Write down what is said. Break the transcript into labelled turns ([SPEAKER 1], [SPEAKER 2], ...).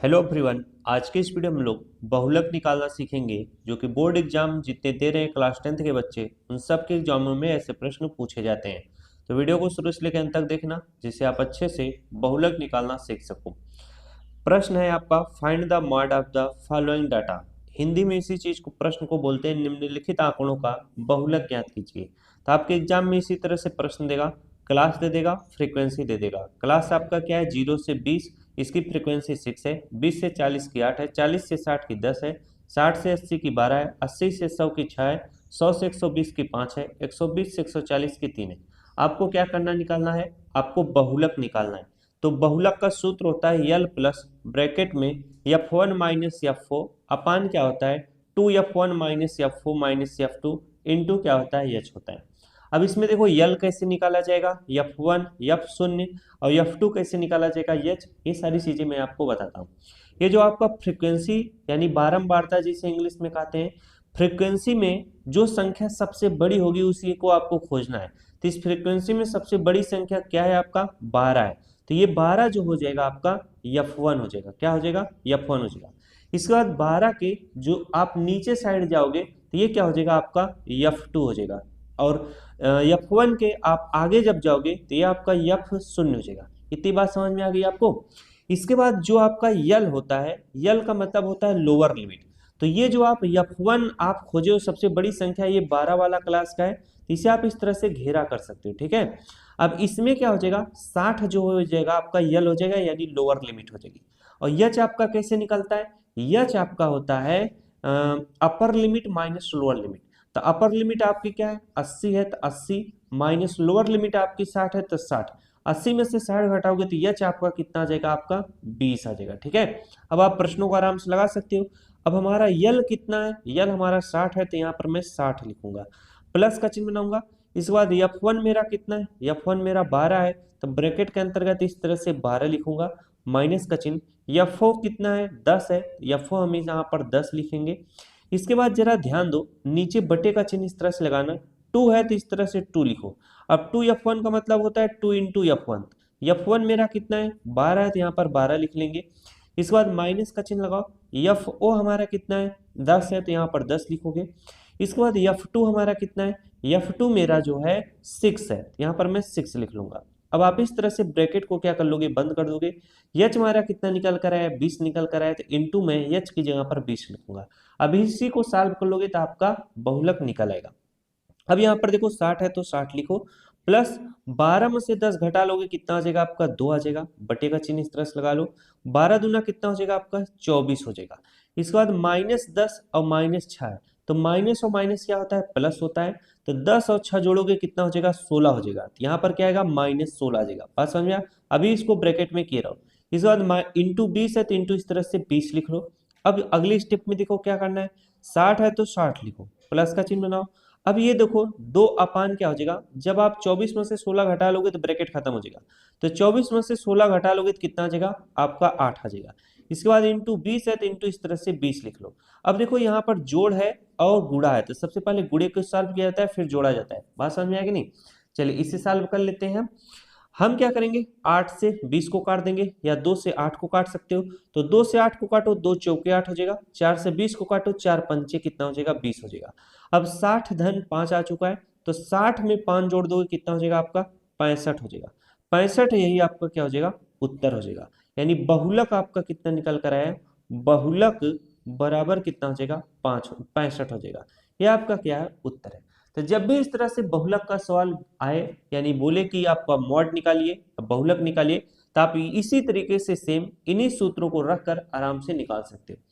[SPEAKER 1] Hello everyone. आज के इस वीडियो में हम लोग बहुलक निकालना सीखेंगे जो कि बोर्ड एग्जाम जितने दे रहे हैं क्लास 10th के बच्चे उन सब के एग्जामों में ऐसे प्रश्न पूछे जाते हैं। तो वीडियो को शुरू से लेकर अंत तक देखना जिससे आप अच्छे से बहुलक निकालना सीख सको। प्रश्न है आपका, find the mod of the following data. Hindi में इसी चीज को प्रश्न को बोलते हैं निम्नलिखित आंकड़ों का बहुलक ज्ञात कीजिए। तो आपके एग्जाम में इसी तरह से प्रश्न देगा, क्लास दे देगा, फ्रीक्वेंसी दे देगा। क्लास आपका क्या है, 0 से 20, इसकी फ्रीक्वेंसी 6 है, 20 से 40 की 8 है, 40 से 60 की 10 है, 60 से 80 की 12 है, 80 से 100 की 6 है, 100 से 120 की 5 है, 120 से 140 की 3 है। आपको क्या करना, निकालना है, आपको बहुलक निकालना है। तो बहुलक का सूत्र होता है यल प्लस ब्रैकेट में F1 माइनस F4 अपान क्या होता है 2F1 minus F4 minus F2 into क्या होता है H होता है। अब इसमें देखो यल कैसे निकाला जाएगा, F1 F0 और F2 कैसे निकाला जाएगा H, ये सारी चीजें मैं आपको बताता हूँ। ये जो आपका फ्रीक्वेंसी यानी बारंबारता जिसे इंग्लिश में कहते हैं, फ्रीक्वेंसी में जो संख्या सबसे बड़ी होगी उसी को आपको खोजना है। तो इस फ्रीक्वेंसी में सबसे बड़ी संख्या क्या है, आपका 12 है। तो ये 12 जो हो जाएगा आपका F1 हो जाएगा। क्या हो जाएगा, F1 हो जाएगा। इसके बाद 12 के जो आप नीचे साइड जाओगे तो ये क्या हो जाएगा, आपका F2 हो जाएगा। और F1 के आप आगे जब जाओगे तो ये आपका F0 हो जाएगा। इतनी बात समझ में आ गई आपको। इसके बाद जो आपका यल होता है, यल का मतलब होता है लोअर लिमिट। तो ये जो आप F1 आप खोजे हो सबसे बड़ी संख्या, ये 12 वाला क्लास का है, तो इसे आप इस तरह से घेरा कर सकते हो। ठीक है, अब इसमें क्या हो जाएगा, 60 जो हो जाएगा आपका यल हो जाएगा यानी लोअर लिमिट हो जाएगी। और यच आपका कैसे निकलता है, यच आपका होता है upper limit minus lower limit. तो अपर लिमिट आपकी क्या है 80 है, तो 80 माइनस लोअर लिमिट आपकी 60 है तो 60। 80 में से 60 घटाओगे तो यच आपका कितना आ जाएगा, आपका 20 आ जाएगा। ठीक है, अब आप प्रश्नों को आराम से लगा सकते हो। अब हमारा यल कितना है, यल हमारा 60 है, तो यहाँ पर मैं 60 लिखूंगा, प्लस का चिन्ह बनाऊंगा। इसके बाद F1 मेरा कितना है, F1 मेरा 12 है, तो ब्रैकेट के अंतर्गत इस तरह से 12 लिखूंगा, माइनस का चिन्ह। F4 कितना है, 10 है, F4 हम यहाँ पर 10 लिखेंगे। इसके बाद जरा ध्यान दो, नीचे बटे का चिन्ह इस तरह से लगाना, 2 है तो इस तरह से 2 लिखो। अब 2F1 का मतलब होता है 2 इंटू F1। F1 मेरा कितना है 12 है, तो यहाँ पर 12 लिख लेंगे। इसके बाद माइनस का चिन्ह लगाओ, F0 हमारा कितना है 10 है, तो यहाँ पर 10 लिखोगे। इसके बाद F2 हमारा कितना है, F2 मेरा जो है 6 है, यहाँ पर मैं 6 लिख लूंगा। अब आप इस तरह से ब्रैकेट को क्या कर लोगे, बंद कर दोगे। H हमारा कितना निकल कर आया है, 20 निकल कर आया, तो इंटू में H की जगह पर 20 लिखूंगा। अब इसी को सॉल्व कर लोगे तो आपका बहुलक निकल आएगा। अब यहाँ पर देखो 60 है तो 60 लिखो, प्लस 12 में से 10 घटा लोगे कितना आ जाएगा, आपका 2 आ जाएगा। बटे का चिन्ह इस तरह से लगा लो, 12 दूना कितना हो जाएगा, आपका 24 हो जाएगा। इसके बाद -10 और -6 है, तो माइनस और माइनस क्या होता है, प्लस होता है। तो 10 और 6 जोड़ोगे कितना हो जाएगा, 16 हो जाएगा। तो यहाँ पर क्या आएगा, -16 आ जाएगा। बात समझ में आया? अभी इसको ब्रैकेट में किए रहो। इसके बाद इंटू 20 है तो इंटू इस तरह से 20 लिख लो। अब अगली स्टेप में देखो क्या करना है, 60 है तो 60 लिखो, प्लस का चिन्ह बनाओ। अब ये देखो 2 अपान क्या हो जाएगा, जब आप 24 में से 16 घटा लोगे तो ब्रैकेट खत्म हो जाएगा। तो 24 में से 16 घटा लोगे तो कितना आ जाएगा, आपका 8 आ जाएगा। इसके बाद इंटू 20 है तो इंटू इस तरह से 20 लिख लो। अब देखो यहाँ पर जोड़ है और गुणा है, तो सबसे पहले गुणे को सॉल्व किया जाता है फिर जोड़ा जाता है। बात समझ में आएगी नहीं? चलिए इसे सॉल्व कर लेते हैं। हम क्या करेंगे, 8 से 20 को काट देंगे या 2 से 8 को काट सकते हो। तो 2 से 8 को काटो, 2 चौके 8 हो जाएगा। 4 से 20 को काटो, 4 पंचे कितना हो जाएगा, 20 हो जाएगा। अब 60 धन 5 आ चुका है, तो 60 में 5 जोड़ दोगे कितना हो जाएगा, आपका 65 हो जाएगा। 65 यही आपका क्या हो जाएगा, उत्तर हो जाएगा। यानी बहुलक आपका कितना निकल कर आया है, बहुलक बराबर कितना हो जाएगा, 65 हो जाएगा। ये आपका क्या है, उत्तर है। तो जब भी इस तरह से बहुलक का सवाल आए, यानी बोले कि आपका मॉड निकालिए, बहुलक निकालिए, तो आप इसी तरीके से सेम इन्हीं सूत्रों को रखकर आराम से निकाल सकते हो।